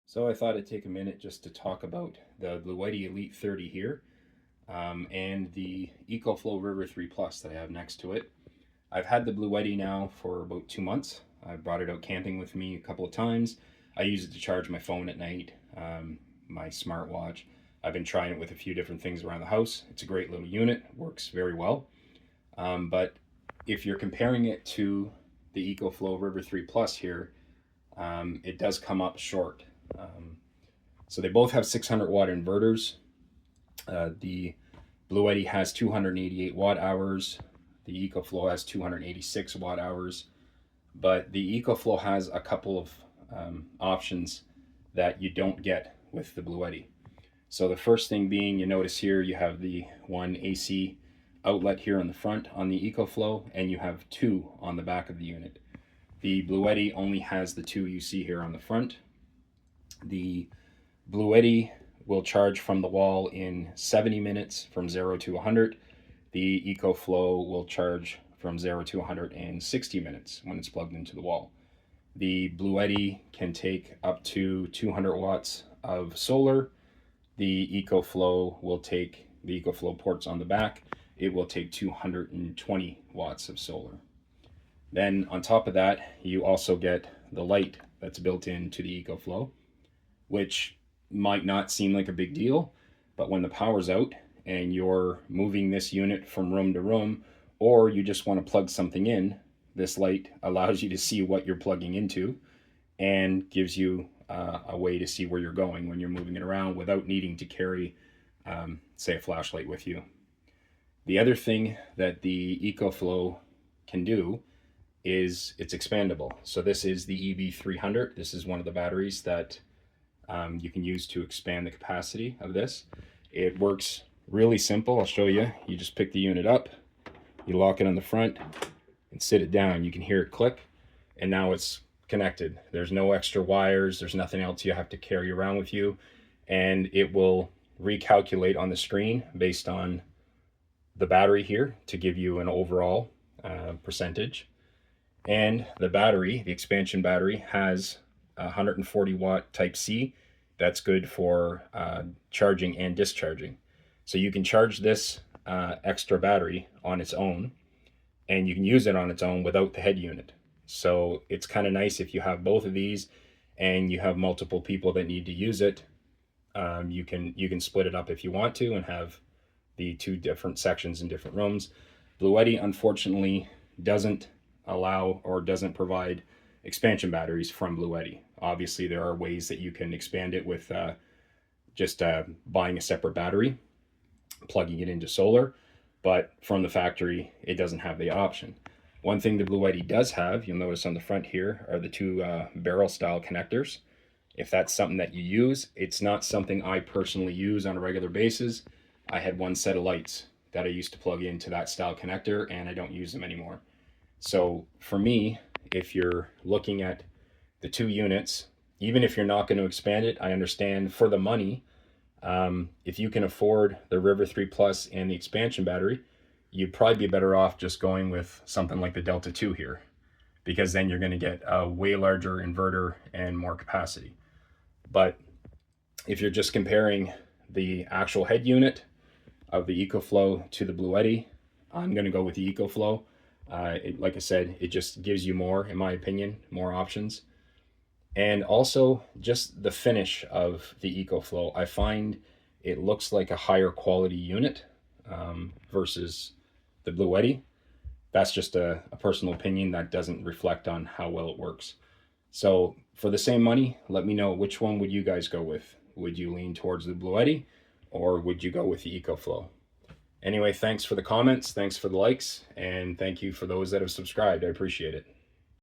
So I thought I'd take a minute just to talk about the Bluetti Elite 30 here, and the Ecoflow River 3 Plus that I have next to it. I've had the Bluetti now for about 2 months. I brought it out camping with me a couple of times. I use it to charge my phone at night, my smartwatch. I've been trying it with a few different things around the house. It's a great little unit, works very well. But if you're comparing it to the Ecoflow River 3 Plus here, it does come up short. Um, so they both have 600-watt inverters. The Bluetti has 288 watt hours. The Ecoflow has 286 watt hours. But the Ecoflow has a couple of options that you don't get with the Bluetti. So the first thing being, you notice here you have the one AC outlet here on the front on the Ecoflow, and you have two on the back of the unit. The Bluetti only has the two you see here on the front. The Bluetti will charge from the wall in 70 minutes from 0 to 100. The Ecoflow will charge from 0 to 100 in 60 minutes when it's plugged into the wall. The Bluetti can take up to 200 watts of solar. The Ecoflow will take, the Ecoflow ports on the back, it will take 220 watts of solar. Then on top of that, you also get the light that's built into the Ecoflow, which might not seem like a big deal, but when the power's out and you're moving this unit from room to room, or you just want to plug something in, this light allows you to see what you're plugging into and gives you a way to see where you're going when you're moving it around without needing to carry, say, a flashlight with you. The other thing that the Ecoflow can do is it's expandable. So this is the EB300. This is one of the batteries that you can use to expand the capacity of this. It works really simple. I'll show you. You just pick the unit up, you lock it on the front, and sit it down. You can hear it click, and now it's connected. There's no extra wires. There's nothing else you have to carry around with you, and it will recalculate on the screen based on the battery here to give you an overall percentage. And the battery, the expansion battery, has 140 watt type C. That's good for charging and discharging. So you can charge this extra battery on its own, and you can use it on its own without the head unit. So it's kind of nice if you have both of these and you have multiple people that need to use it. You can split it up if you want to and have the two different sections in different rooms. Bluetti unfortunately doesn't allow or doesn't provide expansion batteries from Bluetti. Obviously, there are ways that you can expand it with just buying a separate battery, plugging it into solar, but from the factory, it doesn't have the option. One thing the Bluetti does have, you'll notice on the front here, are the two barrel style connectors. If that's something that you use, it's not something I personally use on a regular basis. I had one set of lights that I used to plug into that style connector, and I don't use them anymore. So for me, if you're looking at the two units, even if you're not going to expand it, I understand for the money, if you can afford the River 3 Plus and the expansion battery, you'd probably be better off just going with something like the Delta 2 here, because then you're going to get a way larger inverter and more capacity. But if you're just comparing the actual head unit of the Ecoflow to the Bluetti, I'm going to go with the Ecoflow. Like I said, it just gives you more, in my opinion, more options. And also just the finish of the Ecoflow. I find it looks like a higher quality unit versus the Bluetti. That's just a personal opinion that doesn't reflect on how well it works. So for the same money, let me know, which one would you guys go with? Would you lean towards the Bluetti, or would you go with the Ecoflow? Anyway, thanks for the comments, thanks for the likes, and thank you for those that have subscribed. I appreciate it.